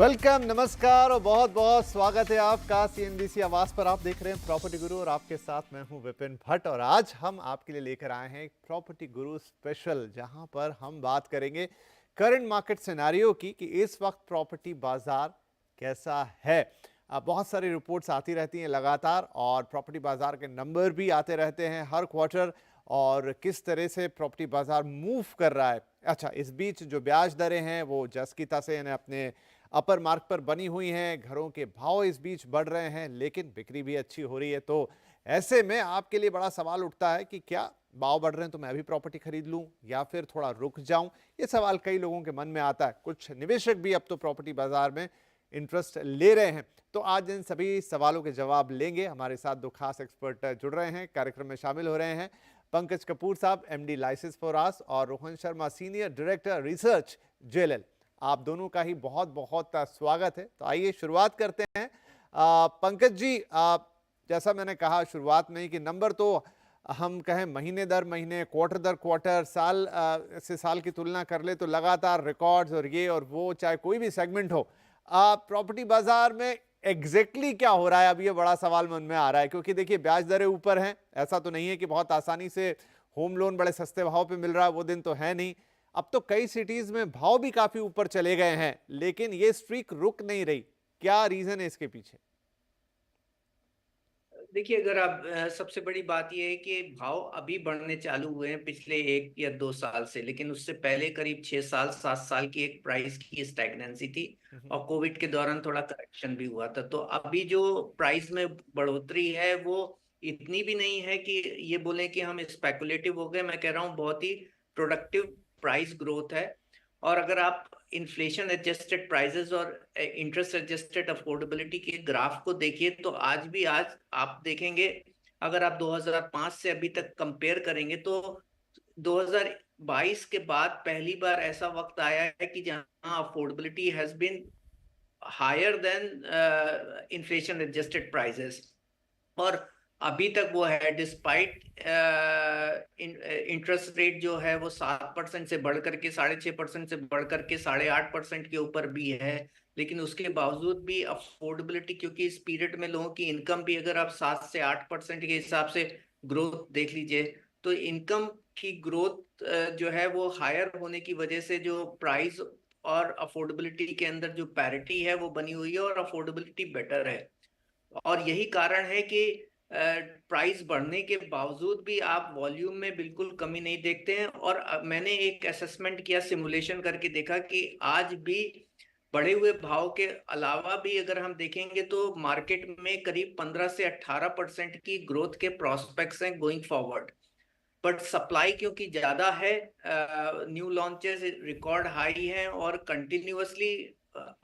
Welcome, नमस्कार और बहुत बहुत स्वागत है आपका सीएनबीसी आवाज पर। आप देख रहे हैं प्रॉपर्टी गुरु और आपके साथ मैं हूं विपिन भट्ट। और आज हम आपके लिए लेकर आए हैं एक प्रॉपर्टी गुरु स्पेशल, जहां पर हम बात करेंगे करंट मार्केट सिनेरियो की कि इस वक्त प्रॉपर्टी बाजार कैसा है। बहुत सारी रिपोर्ट्स आती रहती हैं लगातार और प्रॉपर्टी बाजार के नंबर भी आते रहते हैं हर क्वार्टर, और किस तरह से प्रॉपर्टी बाजार मूव कर रहा है। अच्छा, इस बीच जो ब्याज दरें हैं वो जस की तस यानी अपने अपर मार्क पर बनी हुई हैं, घरों के भाव इस बीच बढ़ रहे हैं, लेकिन बिक्री भी अच्छी हो रही है। तो ऐसे में आपके लिए बड़ा सवाल उठता है कि क्या भाव बढ़ रहे हैं तो मैं भी प्रॉपर्टी खरीद लूं या फिर थोड़ा रुक जाऊं। ये सवाल कई लोगों के मन में आता है। कुछ निवेशक भी अब तो प्रॉपर्टी बाजार में इंटरेस्ट ले रहे हैं। तो आज इन सभी सवालों के जवाब लेंगे। हमारे साथ दो खास एक्सपर्ट जुड़ रहे हैं, कार्यक्रम में शामिल हो रहे हैं। पंकज कपूर साहब, एमडी लाइसेंस फॉर आस, और Rohan Sharma, senior director research, JLL. आप दोनों का ही बहुत बहुत स्वागत है। तो आइए शुरुआत करते हैं। पंकज जी, जैसा मैंने कहा शुरुआत में ही कि नंबर तो हम कहें महीने दर महीने, क्वार्टर दर क्वार्टर, साल से साल की तुलना कर ले तो लगातार रिकॉर्ड्स और ये और वो, चाहे कोई भी सेगमेंट हो। प्रॉपर्टी बाजार में एग्जैक्टली क्या हो रहा है, अब ये बड़ा सवाल मन में आ रहा है। क्योंकि देखिए, ब्याज दरें ऊपर हैं, ऐसा तो नहीं है कि बहुत आसानी से होम लोन बड़े सस्ते भाव पे मिल रहा है, वो दिन तो है नहीं। अब तो कई सिटीज में भाव भी काफी ऊपर चले गए हैं, लेकिन ये स्ट्रीक रुक नहीं रही। क्या रीजन है इसके पीछे? देखिए, अगर आप सबसे बड़ी बात यह है कि भाव अभी बढ़ने चालू हुए हैं पिछले 1 या 2 साल से, लेकिन उससे पहले करीब 6 साल 7 साल की एक प्राइस की स्टैग्नेंसी थी। हम्म। और कोविड के दौरान थोड़ा करेक्शन भी हुआ था। तो अभी जो प्राइस में बढ़ोतरी है वो इतनी भी नहीं है कि ये बोले कि हम स्पेकुलेटिव हो गए। मैं कह रहा हूँ बहुत ही प्रोडक्टिव प्राइस ग्रोथ है। और अगर आप इन्फ्लेशन एडजस्टेड प्राइसेस और इंटरेस्ट एडजस्टेड अफोर्डेबिलिटी के ग्राफ को देखिए तो आज आप देखेंगे, अगर आप 2005 से अभी तक कंपेयर करेंगे तो 2022 के बाद पहली बार ऐसा वक्त आया है कि जहां affordability has been higher than inflation adjusted prices. और अभी तक वो है, डिस्पाइट इंटरेस्ट रेट जो है वो 7% से बढ़ करके 6.5% से बढ़ करके 8.5% के ऊपर भी है। लेकिन उसके बावजूद भी अफोर्डेबिलिटी, क्योंकि इस पीरियड में लोगों की इनकम भी, अगर आप 7 से 8% के हिसाब से ग्रोथ देख लीजिए, तो इनकम की ग्रोथ जो है वो हायर होने की वजह से जो प्राइस और अफोर्डेबिलिटी के अंदर जो पैरिटी है वो बनी हुई है और अफोर्डेबिलिटी बेटर है। और यही कारण है कि प्राइस बढ़ने के बावजूद भी आप वॉल्यूम में बिल्कुल कमी नहीं देखते हैं। और मैंने एक असेसमेंट किया, सिमुलेशन करके देखा कि आज भी बढ़े हुए भाव के अलावा भी अगर हम देखेंगे तो मार्केट में करीब 15 से 18% की ग्रोथ के प्रोस्पेक्ट्स हैं गोइंग फॉरवर्ड। बट सप्लाई क्योंकि ज्यादा है, न्यू लॉन्चेस रिकॉर्ड हाई हैं और कंटिन्यूअसली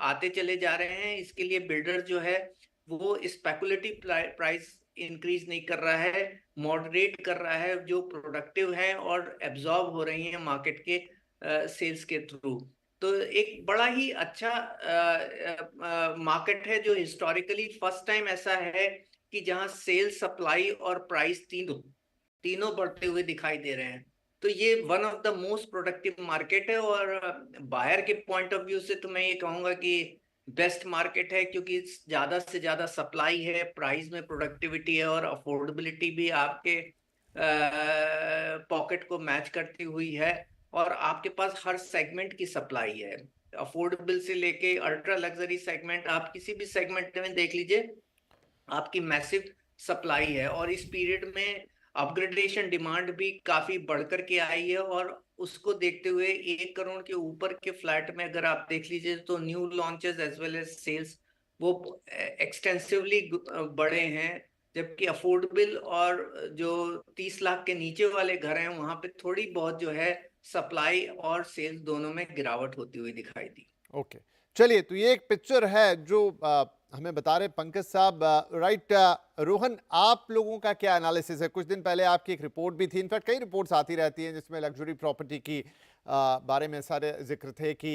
आते चले जा रहे हैं, इसके लिए बिल्डर जो है वो स्पेकुलेटिव प्राइस इंक्रीज नहीं कर रहा है, मॉडरेट कर रहा है, जो प्रोडक्टिव है और एब्जॉर्ब हो रही है मार्केट के सेल्स के थ्रू। तो एक बड़ा ही अच्छा मार्केट है, जो हिस्टोरिकली फर्स्ट टाइम ऐसा है कि जहां सेल्स, सप्लाई और प्राइस तीनों तीनों बढ़ते हुए दिखाई दे रहे हैं। तो ये one of the most productive market है। और बायर के पॉइंट ऑफ व्यू से तो मैं ये कहूंगा कि बेस्ट मार्केट है, क्योंकि ज्यादा से ज्यादा सप्लाई है, प्राइस में प्रोडक्टिविटी है और अफोर्डेबिलिटी भी आपके पॉकेट को मैच करती हुई है। और आपके पास हर सेगमेंट की सप्लाई है, अफोर्डेबल से लेके अल्ट्रा लग्जरी सेगमेंट, आप किसी भी सेगमेंट में देख लीजिए, आपकी मैसिव सप्लाई है। और इस पीरियड में अपग्रेडेशन डिमांड भी काफी बढ़कर के आई है। और उसको देखते हुए 1 करोड़ के ऊपर के फ्लैट में अगर आप देख लीजिए तो new launches as well as sales वो एक्सटेंसिवली बढ़े हैं। जबकि अफोर्डेबल और जो 30 लाख के नीचे वाले घर हैं वहां पे थोड़ी बहुत जो है सप्लाई और सेल्स दोनों में गिरावट होती हुई दिखाई दी। ओके, चलिए, तो ये एक पिक्चर है जो हमें बता रहे पंकज साहब। राइट, रोहन, आप लोगों का क्या एनालिसिस है? कुछ दिन पहले आपकी एक रिपोर्ट भी थी, इनफैक्ट कई रिपोर्ट्स आती रहती हैं जिसमें लग्जरी प्रॉपर्टी की बारे में सारे जिक्र थे कि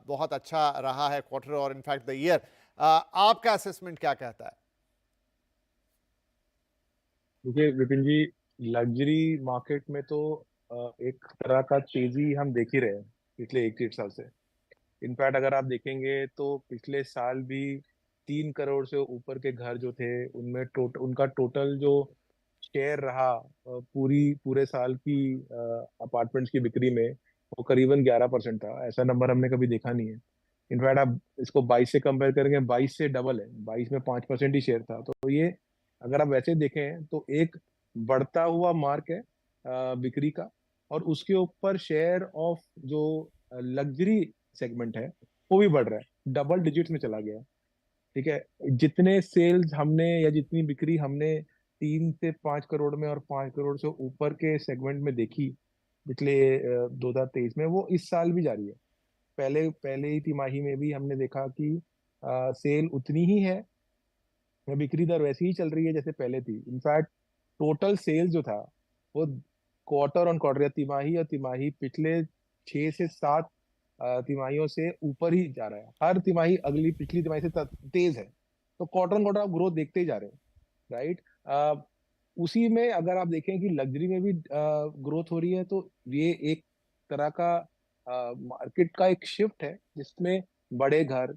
बहुत अच्छा रहा है क्वार्टर और इनफैक्ट द ईयर। आपका असेसमेंट क्या कहता है? देखिए विपिन जी, लग्जरी मार्केट में तो एक तरह का तेजी हम देख ही रहे हैं पिछले 1 1.5 साल से। इनफैक्ट अगर आप देखेंगे तो पिछले साल भी 3 करोड़ से ऊपर के घर जो थे उनमें उनका टोटल जो शेयर रहा पूरे साल की अपार्टमेंट्स की बिक्री में, वो करीबन 11% था। ऐसा नंबर हमने कभी देखा नहीं है। इनफैक्ट आप इसको 22 से कंपेयर करेंगे, 22 से डबल है, 22 में 5% ही शेयर था। तो ये अगर आप वैसे देखें तो एक बढ़ता हुआ मार्क है बिक्री का। और उसके ऊपर शेयर ऑफ जो लग्जरी सेगमेंट है वो भी बढ़ रहा है, डबल डिजिट्स में चला गया है। ठीक है, जितने सेल्स हमने या जितनी बिक्री हमने 3 से 5 करोड़ में और 5 करोड़ से ऊपर के सेगमेंट में देखी पिछले 2023 में, वो इस साल भी जारी है। पहले पहले ही तिमाही में भी हमने देखा कि सेल उतनी ही है, बिक्री दर वैसी ही चल रही है जैसे पहले थी। इनफैक्ट टोटल सेल्स जो था वो क्वार्टर ऑन क्वार्टर या तिमाही और तिमाही पिछले 6 से 7 तिमाहियों से ऊपर ही जा रहा है। हर तिमाही अगली पिछली तिमाही से तेज है। तो क्वार्टर ऑन क्वार्टर आप ग्रोथ देखते ही जा रहे हैं, राइट। उसी में अगर आप देखें कि लग्जरी में भी ग्रोथ हो रही है, तो ये एक तरह का मार्केट का एक शिफ्ट है जिसमें बड़े घर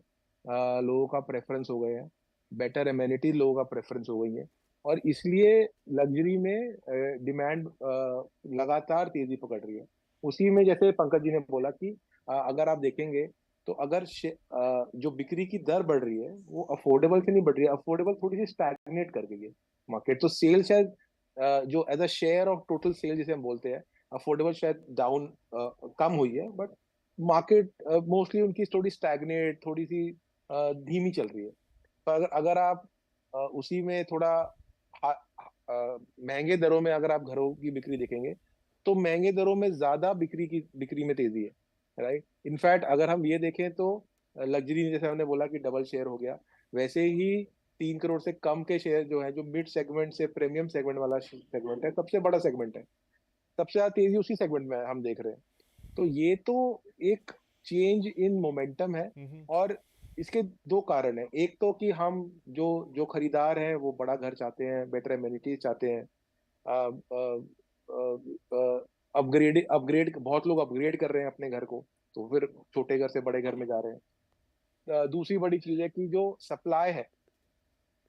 लोगों का प्रेफरेंस हो गए हैं, बेटर एमेनिटी लोगों का प्रेफरेंस हो गई है। और इसलिए लग्जरी में डिमांड लगातार तेजी पकड़ रही है। उसी में जैसे पंकज जी ने बोला कि अगर आप देखेंगे तो अगर जो बिक्री की दर बढ़ रही है वो अफोर्डेबल से नहीं बढ़ रही है, अफोर्डेबल थोड़ी सी स्टैग्नेट कर गई है मार्केट। तो सेल शायद जो as a share of total sale जिसे हम बोलते हैं, अफोर्डेबल शायद डाउन कम हुई है, बट मार्केट मोस्टली उनकी थोड़ी स्टैग्नेट, थोड़ी सी धीमी चल रही है। पर अगर आप उसी में थोड़ा महंगे दरों में अगर आप घरों की बिक्री देखेंगे तो महंगे दरों में ज्यादा बिक्री में तेजी है, राइट। इनफैक्ट अगर हम ये देखें तो लग्जरी जैसे हमने बोला कि डबल शेयर हो गया, वैसे ही 3 करोड़ से कम के शेयर जो है, जो मिड सेगमेंट से प्रीमियम सेगमेंट वाला सेगमेंट है, सबसे बड़ा सेगमेंट है, सबसे ज्यादा तेजी उसी सेगमेंट में हम देख रहे हैं। तो ये तो एक चेंज इन मोमेंटम है। और इसके दो कारण है। एक तो कि हम जो जो खरीदार हैं वो बड़ा घर चाहते हैं, बेटर एमेनिटीज चाहते हैं, अपग्रेड अपग्रेड बहुत लोग अपग्रेड कर रहे हैं अपने घर को, तो फिर छोटे घर से बड़े घर में जा रहे हैं। दूसरी बड़ी चीज है कि जो सप्लाई है,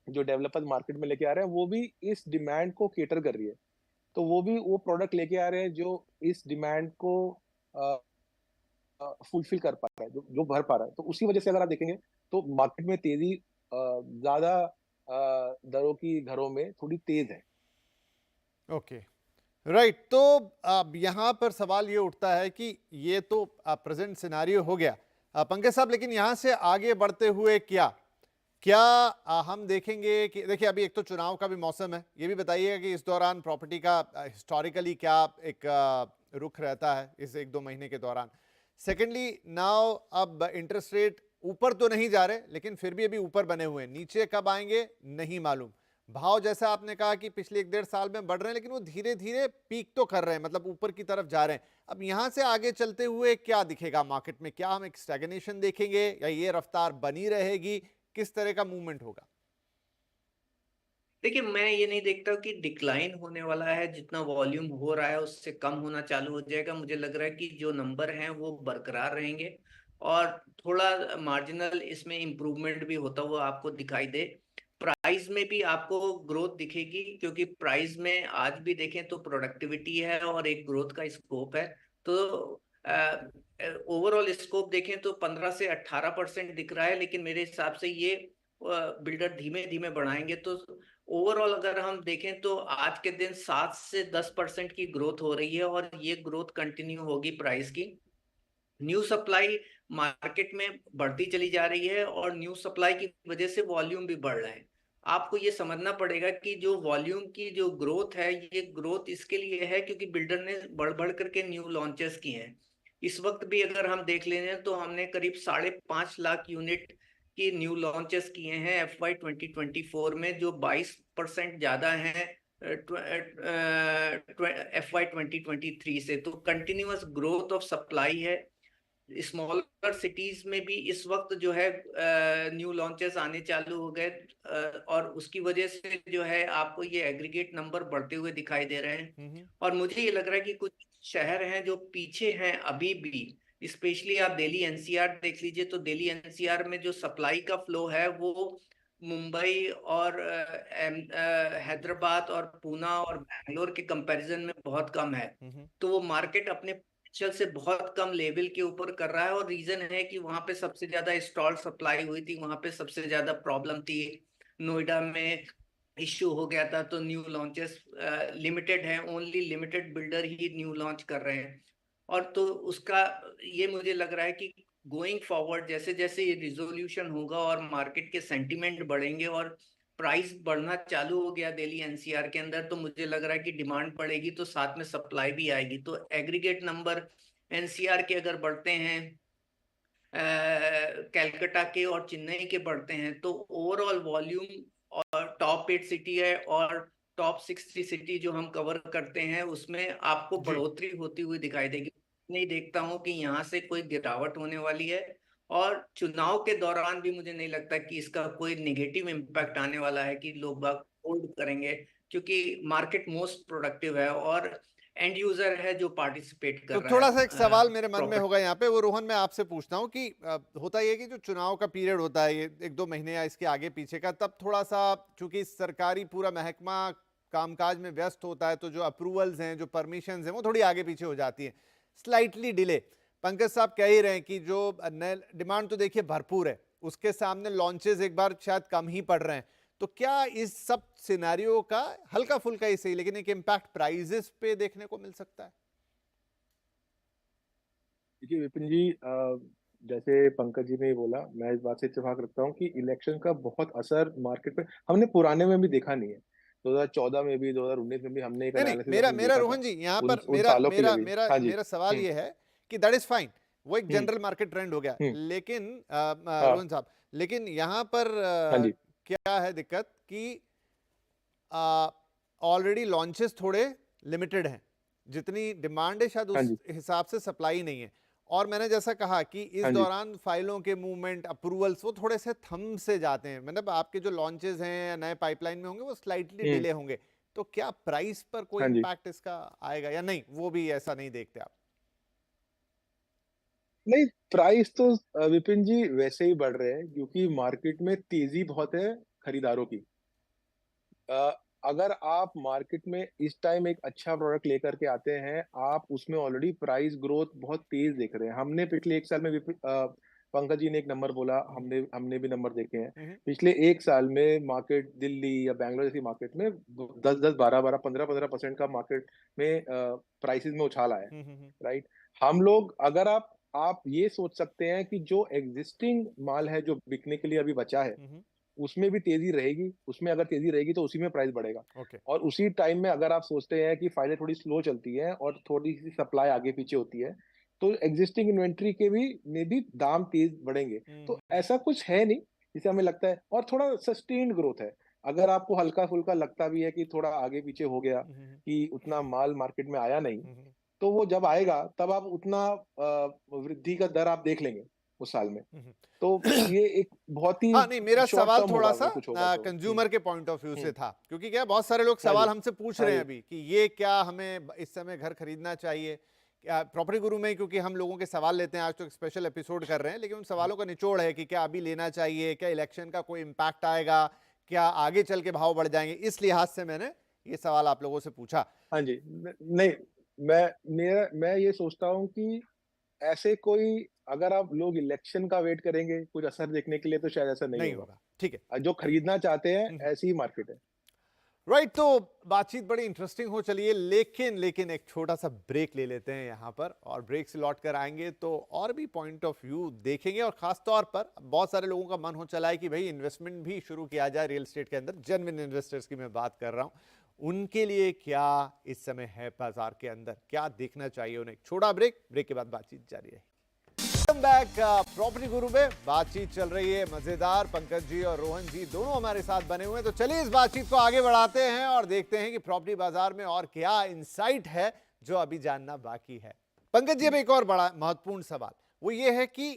जो डेवलपर मार्केट में लेके आ रहे हैं, वो भी इस डिमांड को केटर कर रही है। तो वो भी वो प्रोडक्ट लेके आ रहे हैं जो इस डिमांड को फुलफिल कर पा रहा है, जो भर पा रहा है। तो उसी वजह से अगर आप देखेंगे तो मार्केट में तेजी ज्यादा दरों की घरों में थोड़ी तेज है। Okay, right. तो अब यहाँ पर सवाल ये उठता है कि ये तो प्रेजेंट सिनारियो हो गया पंकज साहब, लेकिन यहाँ से आगे बढ़ते हुए क्या क्या हम देखेंगे कि देखिए अभी एक तो चुनाव का भी मौसम है, ये भी बताइएगा कि इस दौरान प्रॉपर्टी का हिस्टोरिकली क्या एक रुख रहता है इस 1-2 महीने के दौरान। सेकेंडली नाउ अब इंटरेस्ट रेट ऊपर तो नहीं जा रहे, लेकिन फिर भी अभी ऊपर बने हुए हैं, नीचे कब आएंगे नहीं मालूम। भाव जैसा आपने कहा कि पिछले 1-1.5 साल में बढ़ रहे हैं, लेकिन वो धीरे धीरे पीक तो कर रहे हैं, मतलब ऊपर की तरफ जा रहे हैं। अब यहां से आगे चलते हुए क्या दिखेगा मार्केट में? क्या हम एक स्टैग्नेशन देखेंगे या ये रफ्तार बनी रहेगी? किस तरह का मूवमेंट होगा? देखिए, मैं ये नहीं देखता हूँ कि डिक्लाइन होने वाला है। जितना वॉल्यूम हो रहा है उससे कम होना चालू हो जाएगा। मुझे लग रहा है कि जो नंबर हैं वो बरकरार रहेंगे और थोड़ा मार्जिनल इसमें इम्प्रूवमेंट भी होता हुआ आपको दिखाई दे। प्राइस में भी आपको ग्रोथ दिखेगी, क्योंकि प्राइस में आज भी देखें तो प्रोडक्टिविटी है और एक ग्रोथ का स्कोप है। तो ओवरऑल स्कोप देखें तो 15 से 18% दिख रहा है, लेकिन मेरे हिसाब से ये बिल्डर धीमे धीमे बढ़ाएंगे। तो ओवरऑल अगर हम देखें तो आज के दिन 7 से 10% की ग्रोथ हो रही है और ये ग्रोथ कंटिन्यू होगी प्राइस की। न्यू सप्लाई मार्केट में बढ़ती चली जा रही है और न्यू सप्लाई की वजह से वॉल्यूम भी बढ़ रहा है। आपको ये समझना पड़ेगा कि जो वॉल्यूम की जो ग्रोथ है, ये ग्रोथ इसके लिए है क्योंकि बिल्डर ने बढ़ बढ़ करके न्यू लॉन्चेस किए हैं। इस वक्त भी अगर हम देख लें तो हमने करीब 5.5 लाख यूनिट की न्यू लॉन्चेस किए हैं FY 2024 में, जो 22% ज्यादा हैं FY 2023 से। तो कंटिन्यूअस ग्रोथ ऑफ सप्लाई है। स्मॉलर सिटीज में भी इस वक्त जो है न्यू लॉन्चेस आने चालू हो गए और उसकी वजह से जो है आपको ये एग्रीगेट नंबर बढ़ते हुए दिखाई दे रहे हैं। और मुझे ये लग रहा है कि कुछ शहर हैं जो पीछे हैं अभी भी, स्पेशली आप दिल्ली एनसीआर देख लीजिए, तो दिल्ली एनसीआर में जो सप्लाई का फ्लो है वो मुंबई और हैदराबाद और पूना और बैंगलोर के कंपैरिजन में बहुत कम है। तो वो मार्केट अपने पोटेंशियल से बहुत कम लेवल के ऊपर कर रहा है, और रीजन है कि वहां पे सबसे ज्यादा स्टॉल सप्लाई हुई थी, वहां पे सबसे ज्यादा प्रॉब्लम थी। नोएडा में इश्यू हो गया था, तो न्यू लॉन्चेस लिमिटेड हैं, ओनली लिमिटेड बिल्डर ही न्यू लॉन्च कर रहे हैं। और तो उसका ये मुझे लग रहा है कि गोइंग फॉरवर्ड जैसे जैसे ये रिजोल्यूशन होगा और मार्केट के सेंटीमेंट बढ़ेंगे और प्राइस बढ़ना चालू हो गया दिल्ली एनसीआर के अंदर, तो मुझे लग रहा है कि डिमांड बढ़ेगी तो साथ में सप्लाई भी आएगी। तो एग्रीगेट नंबर एनसीआर के अगर बढ़ते हैं, कैलकाटा के और चेन्नई के बढ़ते हैं, तो ओवरऑल वॉल्यूम और टॉप 8 सिटी है और टॉप 60 सिटी जो हम कवर करते हैं उसमें आपको जी। बढ़ोतरी होती हुई दिखाई देगी। नहीं देखता हूं कि यहाँ से कोई गिरावट होने वाली है, और चुनाव के दौरान भी मुझे नहीं लगता कि इसका कोई नेगेटिव इम्पैक्ट आने वाला है कि लोग बाग होल्ड करेंगे, क्योंकि मार्केट मोस्ट प्रोडक्टिव है और एंड यूजर है जो पार्टिसिपेट कर तो रहा थोड़ा सा एक है सवाल मेरे मन में प्रॉपर्टी। होगा यहाँ पे, वो रोहन मैं आपसे पूछता हूँ कि होता ये है कि जो चुनाव का पीरियड होता है, ये 1-2 महीने या इसके आगे पीछे का, तब थोड़ा सा चूंकि सरकारी पूरा महकमा कामकाज में व्यस्त होता है, तो जो अप्रूवल्स हैं, जो परमिशंस हैं, वो थोड़ी आगे पीछे हो जाती हैं, स्लाइटली डिले। पंकज साहब कह ही रहे हैं कि जो नए डिमांड तो देखिए भरपूर है, उसके सामने लॉन्चेस एक बार शायद कम ही पड़ रहे हैं, तो क्या इस सब सिनेरियो का हल्का फुल्का ही सही लेकिन एक इम्पैक्ट प्राइजेस पे देखने को मिल सकता है? देखिए विपिन जी, जैसे पंकज जी ने बोला, मैं इस बात से इत्तेफाक रखता हूँ कि इलेक्शन का बहुत असर मार्केट पे हमने पुराने में भी देखा नहीं है। 2014 में भी, 2019 में भी हमने एक नहीं नहीं, एनालिसिस मेरा अपने मेरा देखा था रोहन जी यहाँ उन पर उन मेरा सालों के लिए मेरा भी। मेरा हाँ जी। मेरा सवाल ये है कि दैट इज फाइन, वो एक हम्म जनरल मार्केट ट्रेंड हो गया, हम्म लेकिन हाँ रोहन साहब, लेकिन यहाँ पर हाँ जी क्या है दिक्कत कि ऑलरेडी लॉन्चेस थोड़े लिमिटेड हैं, जितनी डिमांड है शायद हाँ उस जी हिसाब से सप्लाई नहीं है। और मैंने जैसा कहा कि इस हाँ जी। दौरान फाइलों के मूवमेंट, अप्रूवल्स, वो थोड़े से थम से जाते हैं, मतलब आपके जो लॉन्चेस हैं नए पाइपलाइन में होंगे वो स्लाइटली हम्म डिले होंगे। तो क्या प्राइस पर कोई हाँ जी। इम्पैक्ट इसका आएगा या नहीं, वो भी ऐसा नहीं देखते आप? नहीं, प्राइस तो विपिन जी वैसे ही बढ़ रहे हैं क्योंकि मार्केट में तेजी बहुत है खरीदारों की। अ, अगर आप मार्केट में इस टाइम एक अच्छा प्रोडक्ट लेकर के आते हैं, आप उसमें ऑलरेडी प्राइस ग्रोथ बहुत तेज देख रहे हैं। हमने पिछले एक साल में पंकज जी ने एक नंबर बोला, हम्म, हमने हमने भी नंबर देखे हैं। हम्म, पिछले एक साल में मार्केट दिल्ली या बैंगलोर जैसी मार्केट में 10-10, 12-12, 15-15% का मार्केट में प्राइसेस में उछाल आया है। हम्म, राइट। हम लोग, अगर आप ये सोच सकते हैं कि जो एग्जिस्टिंग माल है जो बिकने के लिए अभी बचा है, उसमें भी तेजी रहेगी, उसमें अगर तेजी रहेगी तो उसी में प्राइस बढ़ेगा। ओके। और उसी टाइम में अगर आप सोचते हैं कि फाइलें थोड़ी स्लो चलती है और थोड़ी सी सप्लाई आगे पीछे होती है, तो एग्जिस्टिंग इन्वेंट्री के भी में भी दाम तेज बढ़ेंगे। तो ऐसा कुछ है नहीं जिसे हमें लगता है, और थोड़ा सस्टेन्ड ग्रोथ है। अगर आपको हल्का फुल्का लगता भी है कि थोड़ा आगे पीछे हो गया, कि उतना माल मार्केट में आया नहीं, तो वो जब आएगा तब आप उतना वृद्धि का दर आप देख लेंगे उस साल में। तो ये एक बहुत ही हाँ नहीं, मेरा शॉर्ट सवाल टर्म थोड़ा होगा सा अगर कुछ होगा तो। कंज्यूमर के पॉइंट ऑफ व्यू से हम्म, था, क्योंकि क्या बहुत सारे लोग हाँ सवाल जी हमसे पूछ हाँ रहे हैं जी अभी कि ये क्या हमें इस समय घर खरीदना चाहिए। प्रॉपर्टी गुरु में क्योंकि हम लोगों के सवाल लेते हैं, आज तो एक स्पेशल एपिसोड कर रहे हैं, लेकिन उन सवालों का निचोड़ है कि क्या अभी लेना चाहिए, क्या इलेक्शन का कोई इम्पैक्ट आएगा, क्या आगे चल के भाव बढ़ जाएंगे, इस लिहाज से मैंने ये सवाल आप लोगों से पूछा। हाँ जी। नहीं, मैं ये सोचता हूँ कि ऐसे कोई, अगर आप लोग इलेक्शन का वेट करेंगे कुछ असर देखने के लिए, तो शायद ऐसा नहीं नहीं होगा। होगा, ठीक जो खरीदना चाहते हैं है। ऐसी ही मार्केट है। राइट, तो बातचीत बड़ी इंटरेस्टिंग हो चली है, लेकिन एक छोटा सा ब्रेक ले लेते हैं यहाँ पर, और ब्रेक से लौट कर आएंगे तो और भी पॉइंट ऑफ व्यू देखेंगे, और खास तौर पर बहुत सारे लोगों का मन हो चला है कि भाई इन्वेस्टमेंट भी शुरू किया जाए रियल एस्टेट के अंदर, जेन्युइन इन्वेस्टर्स की मैं बात कर रहा हूँ, उनके लिए क्या इस समय है बाजार के अंदर, क्या देखना चाहिए उन्हें। छोटा ब्रेक के बाद बातचीत जारी है। Welcome back. प्रॉपर्टी गुरु में बातचीत चल रही है मजेदार, पंकज जी और रोहन जी दोनों हमारे साथ बने हुए हैं, तो चलिए इस बातचीत को आगे बढ़ाते हैं और देखते हैं कि प्रॉपर्टी बाजार में और क्या इंसाइट है जो अभी जानना बाकी है। पंकज जी, अब एक और बड़ा महत्वपूर्ण सवाल वो ये है कि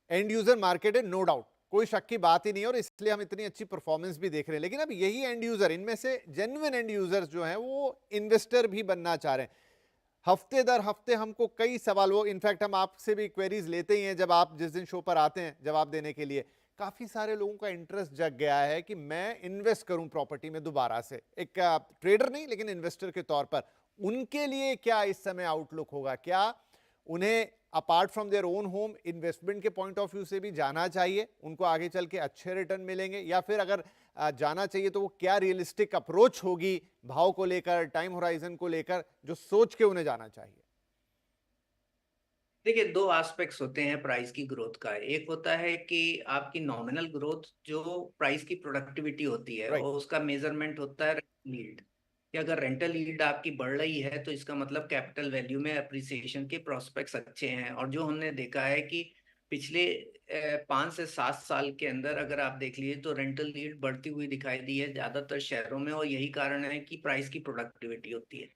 एंड यूजर मार्केट है, नो डाउट, कोई शक की बात ही नहीं है, और इसलिए हम इतनी अच्छी परफॉर्मेंस भी देख रहे हैं, लेकिन अब यही एंड यूजर, इनमें से जेन्युइन एंड यूजर्स जो हैं वो इन्वेस्टर भी बनना चाह रहे हैं। हफ्ते दर हफ्ते हमको कई सवाल, वो इनफैक्ट हम आपसे भी क्वेरीज लेते ही हैं जब आप जिस दिन शो पर आते हैं जवाब देने के लिए। काफी सारे लोगों का इंटरेस्ट जग गया है कि मैं इन्वेस्ट करूं प्रॉपर्टी में दोबारा से, एक ट्रेडर नहीं लेकिन इन्वेस्टर के तौर पर। उनके लिए क्या इस समय आउटलुक होगा? क्या उन्हें apart from their own home investment के पॉइंट ऑफ व्यू से भी जाना चाहिए, उनको आगे चल के अच्छे रिटर्न मिलेंगे, या फिर अगर जाना चाहिए तो वो क्या रियलिस्टिक अप्रोच होगी भाव को लेकर, टाइम होराइजन को लेकर, जो सोच के उन्हें जाना चाहिए? देखिए, दो एस्पेक्ट्स होते हैं प्राइस की ग्रोथ का। एक होता है कि आपकी नॉमिनल ग्रोथ, जो प्राइस की प्रोडक्टिविटी होती है, राइट। और उसका मेजरमेंट होता है यील्ड। कि अगर रेंटल यील्ड आपकी बढ़ रही है तो इसका मतलब कैपिटल वैल्यू में अप्रिसिएशन के प्रोस्पेक्ट्स अच्छे हैं। और जो हमने देखा है कि पिछले 5 से 7 साल के अंदर अगर आप देख लीजिए तो रेंटल यील्ड बढ़ती हुई दिखाई दी है ज्यादातर शहरों में, और यही कारण है कि प्राइस की प्रोडक्टिविटी होती है।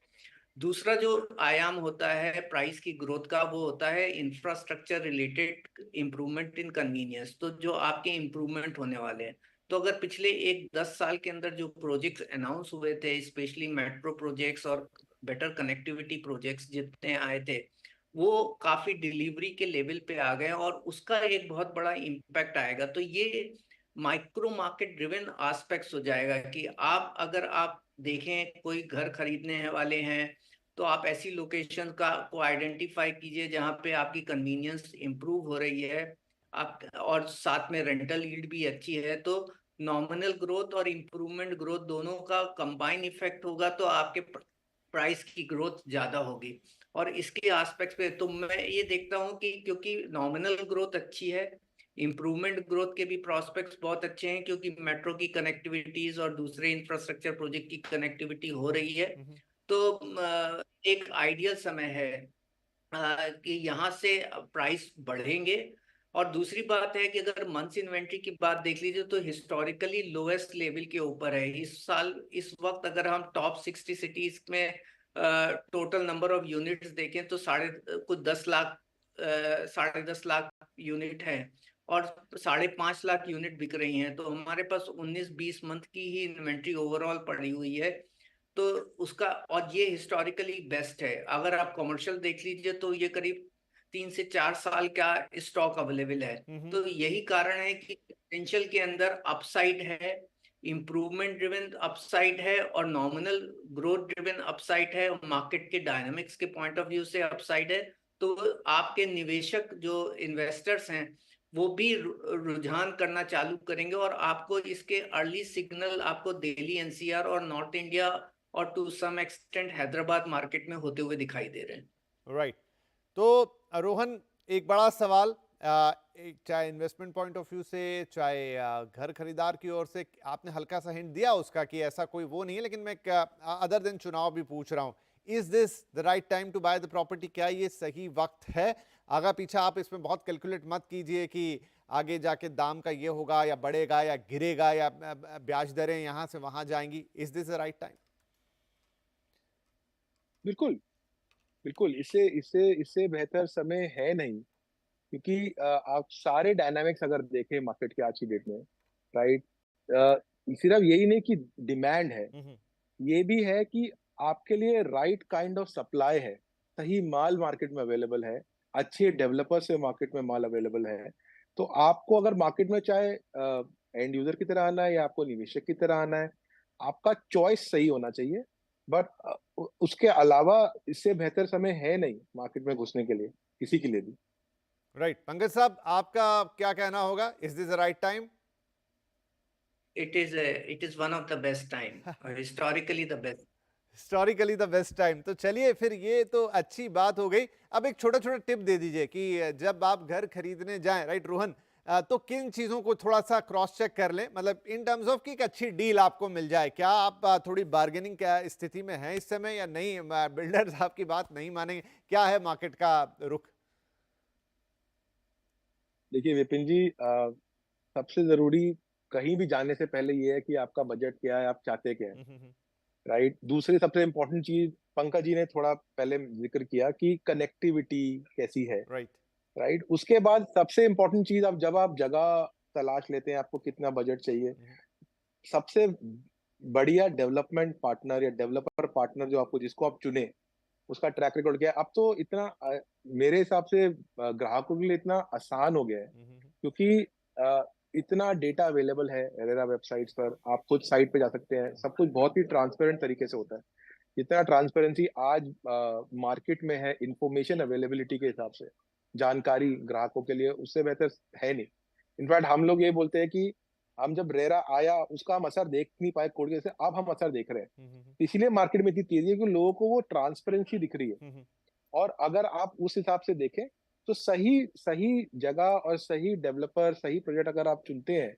दूसरा जो आयाम होता है प्राइस की ग्रोथ का, वो होता है infrastructure related improvement in convenience. तो जो आपके इम्प्रूवमेंट होने वाले हैं, तो अगर पिछले 10 साल के अंदर जो प्रोजेक्ट्स अनाउंस हुए थे, स्पेशली मेट्रो प्रोजेक्ट्स और बेटर कनेक्टिविटी प्रोजेक्ट्स जितने आए थे, वो काफी डिलीवरी के लेवल पे आ गए और उसका एक बहुत बड़ा इम्पैक्ट आएगा। तो ये माइक्रो मार्केट ड्रिवन एस्पेक्ट्स हो जाएगा कि आप अगर आप देखें कोई घर खरीदने वाले हैं, तो आप ऐसी लोकेशन का को आइडेंटिफाई कीजिए जहां पे आपकी कन्वीनियंस इंप्रूव हो रही है, आप और साथ में रेंटल यील्ड भी अच्छी है। तो नॉमिनल ग्रोथ और इम्प्रूवमेंट ग्रोथ दोनों का कंबाइन इफेक्ट होगा, तो आपके प्राइस की ग्रोथ ज्यादा होगी। और इसके एस्पेक्ट्स पे तो मैं ये देखता हूँ कि क्योंकि नॉमिनल ग्रोथ अच्छी है, इम्प्रूवमेंट ग्रोथ के भी प्रोस्पेक्ट्स बहुत अच्छे हैं, क्योंकि मेट्रो की कनेक्टिविटीज और दूसरे इंफ्रास्ट्रक्चर प्रोजेक्ट की कनेक्टिविटी हो रही है। तो एक आइडियल समय है कि यहाँ से प्राइस बढ़ेंगे। और दूसरी बात है कि अगर मंथ्स इन्वेंट्री की बात देख लीजिए तो हिस्टोरिकली लोएस्ट लेवल के ऊपर है इस साल। इस वक्त अगर हम टॉप 60 सिटीज में टोटल नंबर ऑफ यूनिट्स देखें तो कुछ 10 लाख 10.5 लाख यूनिट है, और 5.5 लाख यूनिट बिक रही हैं। तो हमारे पास 19-20 मंथ की ही इन्वेंट्री ओवरऑल पड़ी हुई है। तो उसका, और ये हिस्टोरिकली बेस्ट है। अगर आप कमर्शियल देख लीजिए तो ये करीब 3 से 4 साल का स्टॉक अवेलेबल है। तो यही कारण है कि पोटेंशियल के अंदर अपसाइड है, इम्प्रूवमेंट ड्रिवन अपसाइड है, और नॉमिनल ग्रोथ ड्रिवन अपसाइड है, और मार्केट के डायनामिक्स के पॉइंट ऑफ व्यू से अपसाइड है। तो आपके निवेशक जो इन्वेस्टर्स हैं वो भी रुझान करना चालू करेंगे, और आपको इसके अर्ली सिग्नल आपको दिल्ली एनसीआर और नॉर्थ इंडिया और to some extent Hyderabad market में होते हुए दिखाई दे रहे हैं। राइट। तो रोहन, एक बड़ा सवाल, चाहे इन्वेस्टमेंट पॉइंट ऑफ व्यू से, चाहे घर खरीदार की ओर से, आपने हल्का सा हिंट दिया उसका कि ऐसा कोई वो नहीं है, लेकिन मैं अदर दिन चुनाव भी पूछ रहा हूँ, is this the right time to buy the property? क्या ये सही वक्त है? आगा पीछा आप इसमें बहुत कैलकुलेट मत कीजिए कि आगे जाके दाम का ये होगा या बढ़ेगा या गिरेगा या ब्याज दरें यहाँ से वहां जाएंगी। Is this the right time? बिल्कुल, बिल्कुल। इससे इससे इससे बेहतर समय है नहीं, क्योंकि आप सारे डायनामिक्स अगर देखें मार्केट के आज की डेट में, राइट, सिर्फ यही नहीं कि डिमांड है, ये भी है कि आपके लिए राइट काइंड ऑफ सप्लाई है, सही माल मार्केट में अवेलेबल है, अच्छे डेवलपर से मार्केट में माल अवेलेबल है। तो आपको अगर मार्केट में चाहे एंड यूजर की तरह आना है या आपको निवेशक की तरह आना है, आपका चॉइस सही होना चाहिए। बट उसके अलावा इससे बेहतर समय है नहीं मार्केट में घुसने के लिए, किसी के लिए भी। राइट। पंकज साहब, आपका क्या कहना होगा? Is this the right time? It is one of the best time, historically the best. Historically the best time. तो चलिए फिर, ये तो अच्छी बात हो गई। अब एक छोटा छोटा टिप दे दीजिए कि जब आप घर खरीदने जाएं, राइट रोहन, तो किन चीजों को थोड़ा सा क्रॉस चेक कर लें, मतलब इन टर्म्स ऑफ कि एक अच्छी डील आपको मिल जाए। क्या आप थोड़ी बार्गेनिंग क्या स्थिति में हैं इस समय या नहीं? बिल्डर्स आपकी बात नहीं मानेंगे? क्या है मार्केट का रुख? देखिए विपिन जी, सबसे जरूरी कहीं भी जाने से पहले ये है कि आपका बजट क्या है, आप चाहते क्या है, राइट। दूसरी सबसे इम्पोर्टेंट चीज पंकज जी ने थोड़ा पहले जिक्र किया कि कनेक्टिविटी कैसी है, राइट। राइट। उसके बाद सबसे इम्पोर्टेंट चीज, अब जब आप जगह तलाश लेते हैं, आपको कितना बजट चाहिए, सबसे बढ़िया डेवलपमेंट पार्टनर या डेवलपर पार्टनर जो आपको जिसको आप चुने, उसका ट्रैक रिकॉर्ड क्या है। अब तो इतना मेरे हिसाब से ग्राहकों के लिए इतना आसान हो गया है, क्योंकि इतना डेटा अवेलेबल है रेरा वेबसाइट्स पर। आप खुद साइट पे जा सकते हैं, सब कुछ बहुत ही ट्रांसपेरेंट तरीके से होता है। जितना ट्रांसपेरेंसी आज मार्केट में है इंफॉर्मेशन अवेलेबिलिटी के हिसाब से, जानकारी ग्राहकों के लिए, उससे बेहतर है नहीं। इनफैक्ट हम लोग ये बोलते हैं कि हम जब रेरा आया उसका हम असर देख नहीं पाए कोड के, से अब हम असर देख रहे हैं। इसीलिए मार्केट में इतनी तेजी है कि लोगों को वो ट्रांसपेरेंसी दिख रही है। और अगर आप उस हिसाब से देखें तो सही सही जगह और सही डेवलपर, सही प्रोजेक्ट अगर आप चुनते हैं,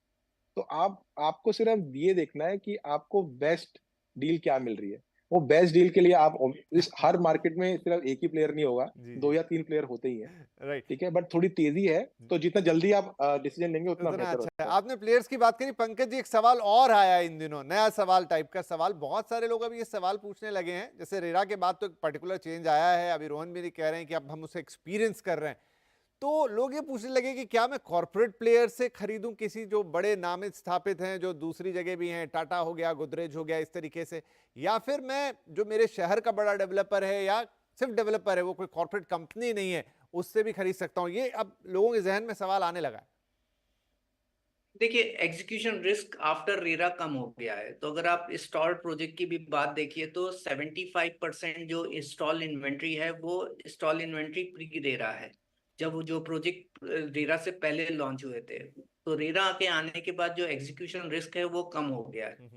तो आपको सिर्फ ये देखना है कि आपको बेस्ट डील क्या मिल रही है। वो बेस्ट डील के लिए आप इस हर मार्केट में सिर्फ एक ही प्लेयर नहीं होगा, जी, 2 जी। या 3 प्लेयर होते ही हैं। राइट। ठीक है, बट थोड़ी तेजी है, तो जितना जल्दी आप डिसीजन लेंगे उतना उतना बेहतर अच्छा है। होता है। आपने प्लेयर्स की बात करी पंकज जी, एक सवाल और आया है इन दिनों, नया सवाल टाइप का सवाल। बहुत सारे लोग अभी ये सवाल पूछने लगे हैं, जैसे रेरा के बाद तो एक पर्टिकुलर चेंज आया है, अभी रोहन भी कह रहे हैं कि अब हम उसे एक्सपीरियंस कर रहे हैं। तो लोग ये पूछने लगे कि क्या मैं कॉर्पोरेट प्लेयर से खरीदूं, किसी जो बड़े नामित स्थापित हैं, जो दूसरी जगह भी हैं, टाटा हो गया, गोदरेज हो गया, इस तरीके से, या फिर मैं जो मेरे शहर का बड़ा डेवलपर है या सिर्फ डेवलपर है, वो कोई कॉर्पोरेट कंपनी नहीं है, उससे भी खरीद सकता हूं? ये अब लोगों के जहन में सवाल आने लगा है। देखिए, एग्जीक्यूशन रिस्क आफ्टर रेरा कम हो गया है। तो अगर आप इंस्टॉल प्रोजेक्ट की भी बात देखिए तो 75% जो इंस्टॉल इन्वेंट्री है वो इंस्टॉल इन्वेंट्री प्री रेरा है, जब वो जो प्रोजेक्ट रेरा से पहले लॉन्च हुए थे। तो रेरा के आने के बाद जो एग्जीक्यूशन रिस्क है वो कम हो गया है।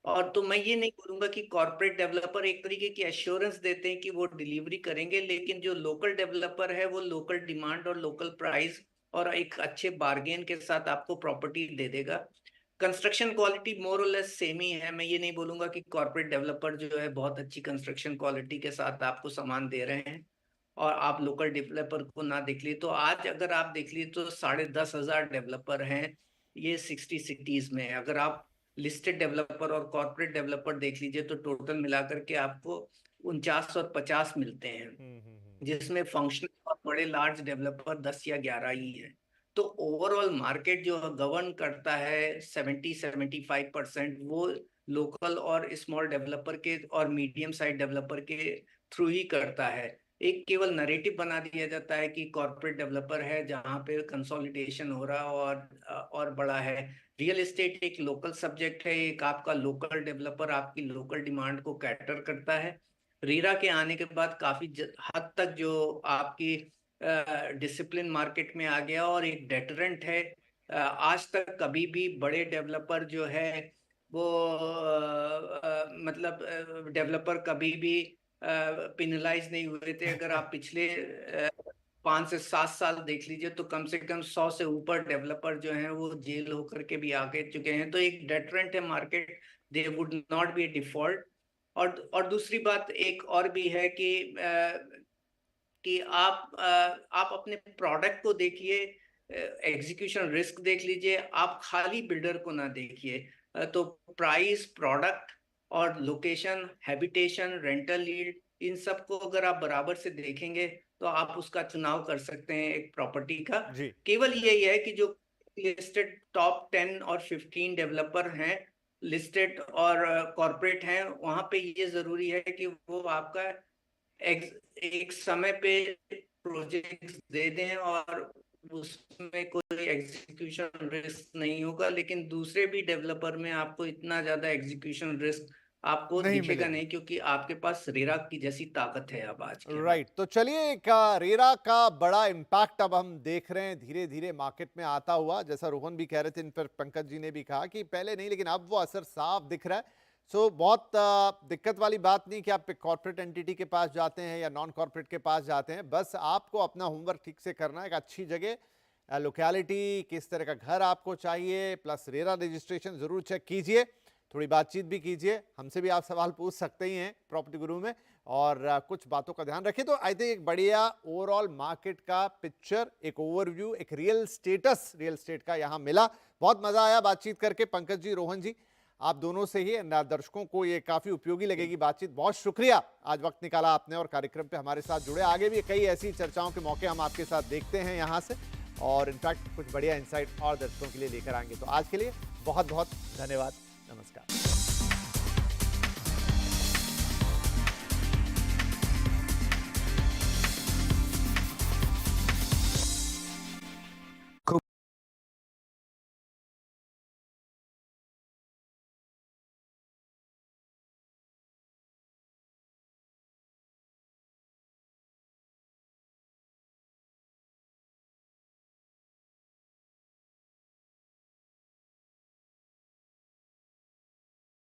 और तो मैं ये नहीं बोलूंगा कि कॉर्पोरेट डेवलपर एक तरीके की एश्योरेंस देते हैं कि वो डिलीवरी करेंगे, लेकिन जो लोकल डेवलपर है वो लोकल डिमांड और लोकल प्राइस और एक अच्छे बार्गेन के साथ आपको प्रॉपर्टी दे देगा। कंस्ट्रक्शन क्वालिटी मोर और लेस सेम ही है। मैं ये नहीं बोलूंगा कि कॉर्पोरेट डेवलपर जो है बहुत अच्छी कंस्ट्रक्शन क्वालिटी के साथ आपको सामान दे रहे हैं और आप लोकल डेवलपर को ना देख लिए। तो आज अगर आप देख लिए तो 10,500 डेवलपर हैं ये 60 सिटीज में। अगर आप लिस्टेड डेवलपर और कॉर्पोरेट डेवलपर देख लीजिए तो टोटल मिलाकर के आपको 49 और 50 मिलते हैं, जिसमें फंक्शनल और बड़े लार्ज डेवलपर 10 या 11 ही है। तो ओवरऑल मार्केट जो गवर्न करता है 70-75% वो लोकल और स्मॉल डेवलपर के और मीडियम साइज डेवलपर के थ्रू ही करता है। एक केवल नरेटिव बना दिया जाता है कि कॉर्पोरेट डेवलपर है जहाँ पे कंसोलिडेशन हो रहा और बड़ा है। रियल एस्टेट एक लोकल सब्जेक्ट है, एक आपका लोकल डेवलपर आपकी लोकल डिमांड को कैटर करता है। रीरा के आने के बाद काफी हद तक जो आपकी डिसिप्लिन मार्केट में आ गया और एक डेटरेंट है। आज तक कभी भी बड़े डेवलपर जो है वो मतलब डेवलपर कभी भी पिनलाइज नहीं हुए थे। अगर आप पिछले 5 से 7 साल देख लीजिए तो कम से कम 100 से ऊपर डेवलपर जो हैं वो जेल होकर के भी आगे चुके हैं। तो एक डेटरेंट है market, they would not be A default. और दूसरी बात एक और भी है कि आप अपने प्रोडक्ट को देखिए, एग्जीक्यूशन रिस्क देख लीजिए, आप खाली बिल्डर को ना देखिए। तो प्राइस, प्रोडक्ट और लोकेशन, हैबिटेशन, रेंटल यील्ड, इन सब को अगर आप बराबर से देखेंगे तो आप उसका चुनाव कर सकते हैं एक प्रॉपर्टी का। जी। केवल यही है कि जो लिस्टेड टॉप 10 और 15 डेवलपर हैं, लिस्टेड और कॉर्पोरेट हैं, वहां पे ये जरूरी है कि वो आपका एक समय पे प्रोजेक्ट दे दें और उसमें कोई एग्जीक्यूशन रिस्क नहीं होगा। लेकिन दूसरे भी डेवलपर में आपको इतना ज्यादा एग्जीक्यूशन रिस्क आपको नहीं दिखेगा मिलेगा। नहीं, क्योंकि आपके पास रेरा की जैसी ताकत है अब आज के राइट। तो चलिए, एक रेरा का बड़ा इम्पैक्ट अब हम देख रहे हैं धीरे धीरे मार्केट में आता हुआ, जैसा रोहन भी कह रहे थे, इन पर पंकज जी ने भी कहा कि पहले नहीं लेकिन अब वो असर साफ दिख रहा है। सो बहुत दिक्कत वाली बात नहीं कि आप कॉर्पोरेट एंटिटी के पास जाते हैं या नॉन कॉर्पोरेट के पास जाते हैं, बस आपको अपना होमवर्क ठीक से करना है। एक अच्छी जगह, लोकेलिटी, किस तरह का घर आपको चाहिए, प्लस रेरा रजिस्ट्रेशन जरूर चेक कीजिए, थोड़ी बातचीत भी कीजिए, हमसे भी आप सवाल पूछ सकते ही हैं प्रॉपर्टी गुरु में, और कुछ बातों का ध्यान रखिए। तो आई थिंक एक बढ़िया ओवरऑल मार्केट का पिक्चर, एक ओवरव्यू, एक रियल स्टेट का यहाँ मिला। बहुत मजा आया बातचीत करके पंकज जी, रोहन जी, आप दोनों से ही। दर्शकों को ये काफी उपयोगी लगेगी बातचीत। बहुत शुक्रिया, आज वक्त निकाला आपने और कार्यक्रम पे हमारे साथ जुड़े। आगे भी कई ऐसी चर्चाओं के मौके हम आपके साथ देखते हैं यहाँ से, और इनफैक्ट कुछ बढ़िया इंसाइट और दर्शकों के लिए लेकर आएंगे। तो आज के लिए बहुत बहुत धन्यवाद, नमस्कार।